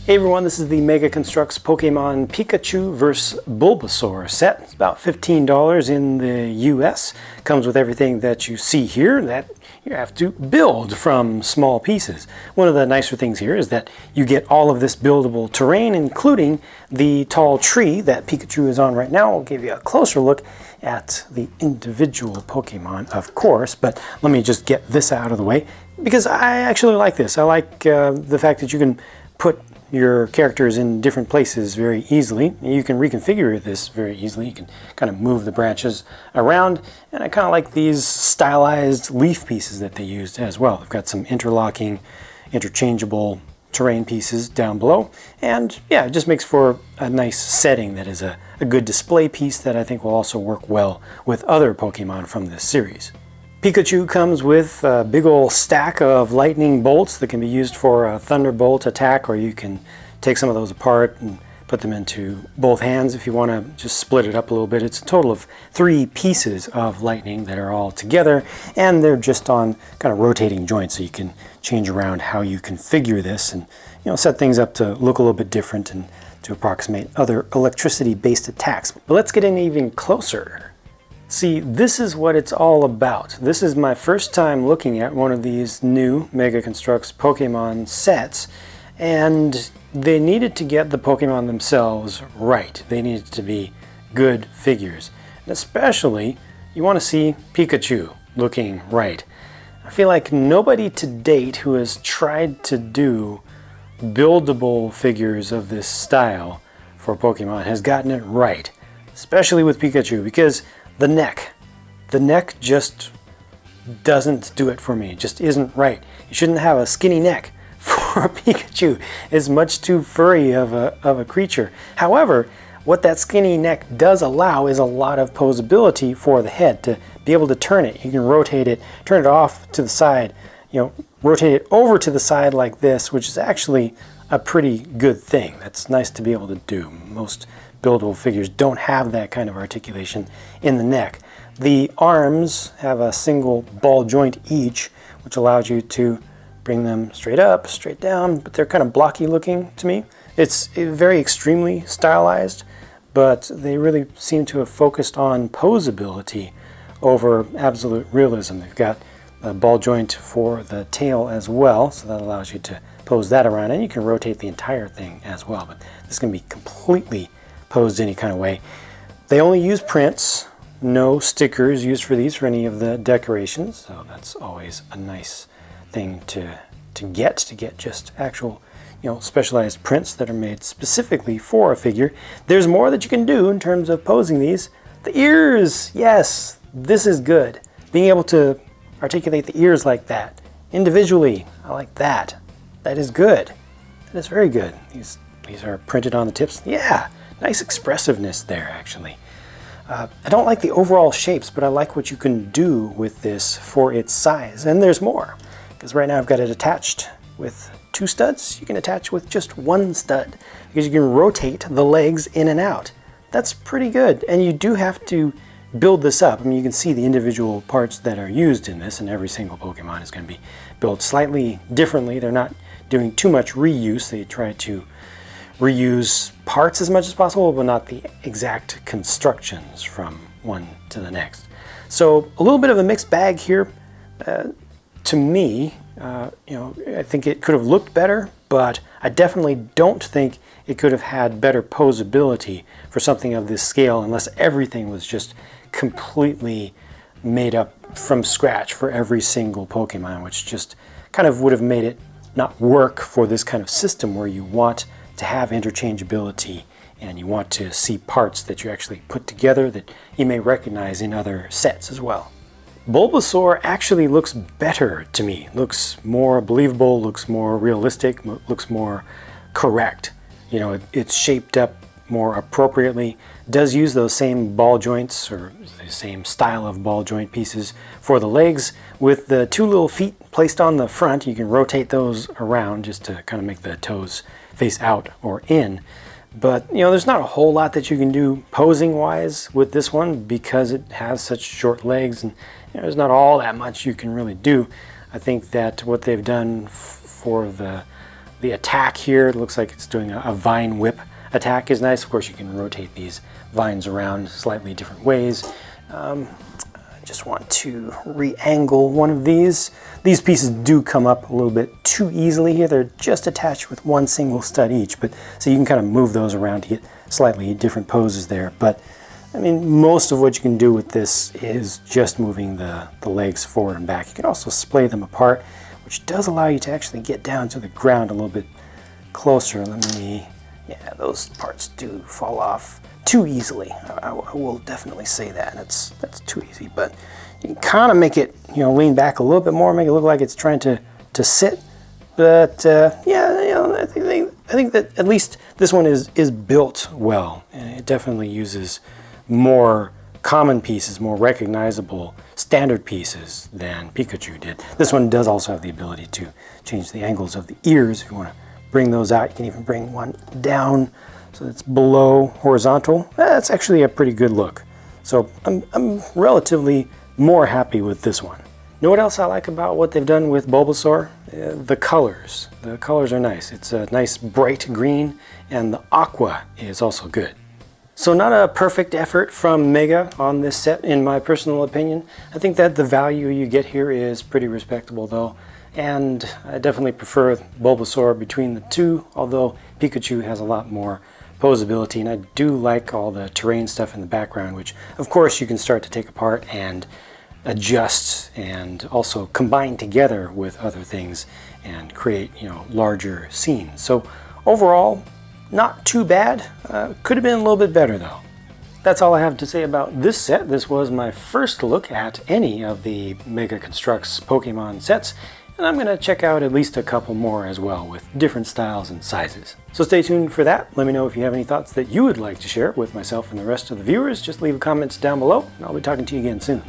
Hey everyone, this is the Mega Construx Pokemon Pikachu vs. Bulbasaur set. It's about $15 in the US. Comes with everything that you see here that you have to build from small pieces. One of the nicer things here is that you get all of this buildable terrain, including the tall tree that Pikachu is on right now. I'll give you a closer look at the individual Pokemon, of course, but let me just get this out of the way because I actually like this. I like the fact that you can put your characters in different places very easily. You can reconfigure this very easily. You can kind of move the branches around, and I kind of like these stylized leaf pieces that they used as well. They've got some interlocking, interchangeable terrain pieces down below, and yeah, it just makes for a nice setting that is a good display piece that I think will also work well with other Pokemon from this series. Pikachu comes with a big old stack of lightning bolts that can be used for a thunderbolt attack, or you can take some of those apart and put them into both hands if you want to just split it up a little bit. It's a total of 3 pieces of lightning that are all together, and they're just on kind of rotating joints, so you can change around how you configure this and set things up to look a little bit different and to approximate other electricity-based attacks. But let's get in even closer. See, this is what it's all about. This is my first time looking at one of these new Mega Construx Pokemon sets, and they needed to get the Pokemon themselves right. They needed to be good figures. And especially, you want to see Pikachu looking right. I feel like nobody to date who has tried to do buildable figures of this style for Pokemon has gotten it right, especially with Pikachu, because the neck just doesn't do it for me. It just isn't right. You shouldn't have a skinny neck for a Pikachu. It's much too furry of a creature. However, what that skinny neck does allow is a lot of posability for the head to be able to turn it. You can rotate it, turn it off to the side, rotate it over to the side like this, which is actually a pretty good thing. That's nice to be able to do. Most buildable figures don't have that kind of articulation in the neck. The arms have a single ball joint each, which allows you to bring them straight up, straight down, but they're kind of blocky looking to me. It's very extremely stylized, but they really seem to have focused on posability over absolute realism. They've got a ball joint for the tail as well, so that allows you to pose that around, and you can rotate the entire thing as well, but this can be completely posed any kind of way. They only use prints, no stickers used for these for any of the decorations, so that's always a nice thing to get just actual specialized prints that are made specifically for a figure. There's more that you can do in terms of posing these. The ears, yes, this is good. Being able to articulate the ears like that individually, I like that. That is good. That is very good. These are printed on the tips. Yeah. Nice expressiveness there, actually. I don't like the overall shapes, but I like what you can do with this for its size. And there's more, because right now I've got it attached with 2 studs. You can attach with just 1 stud, because you can rotate the legs in and out. That's pretty good. And you do have to build this up. I mean, you can see the individual parts that are used in this, and every single Pokemon is going to be built slightly differently. They're not doing too much reuse. They try to reuse parts as much as possible, but not the exact constructions from one to the next. So a little bit of a mixed bag here. To me, I think it could have looked better, but I definitely don't think it could have had better posability for something of this scale unless everything was just completely made up from scratch for every single Pokemon, which just kind of would have made it not work for this kind of system where you want to have interchangeability and you want to see parts that you actually put together that you may recognize in other sets as well. Bulbasaur actually looks better to me. Looks more believable, looks more realistic, looks more correct. It's shaped up more appropriately. Does use those same ball joints or the same style of ball joint pieces for the legs. With the 2 little feet placed on the front, you can rotate those around just to kind of make the toes face out or in. But there's not a whole lot that you can do posing wise with this one because it has such short legs, and there's not all that much you can really do. I think that what they've done for the The attack here, it looks like it's doing a vine whip attack is nice. Of course, you can rotate these vines around slightly different ways. I just want to re-angle one of these. These pieces do come up a little bit too easily here. They're just attached with one single stud each, but so you can kind of move those around to get slightly different poses there. But I mean, most of what you can do with this is just moving the legs forward and back. You can also splay them apart, which does allow you to actually get down to the ground a little bit closer. Yeah, those parts do fall off too easily. I will definitely say that. That's too easy, but you can kind of make it, lean back a little bit more, make it look like it's trying to sit. But yeah, I think that at least this one is built well, and it definitely uses more common pieces, more recognizable standard pieces than Pikachu did. This one does also have the ability to change the angles of the ears. If you want to bring those out, you can even bring one down so it's below horizontal. That's actually a pretty good look. So I'm relatively more happy with this one. Know what else I like about what they've done with Bulbasaur? The colors. The colors are nice. It's a nice bright green, and the aqua is also good. So not a perfect effort from Mega on this set, in my personal opinion. I think that the value you get here is pretty respectable though, and I definitely prefer Bulbasaur between the two, although Pikachu has a lot more posability, and I do like all the terrain stuff in the background, which of course you can start to take apart and adjust and also combine together with other things and create, larger scenes. So overall, not too bad. Could have been a little bit better though. That's all I have to say about this set. This was my first look at any of the Mega Construx Pokemon sets, and I'm going to check out at least a couple more as well with different styles and sizes. So stay tuned for that. Let me know if you have any thoughts that you would like to share with myself and the rest of the viewers. Just leave comments down below, and I'll be talking to you again soon.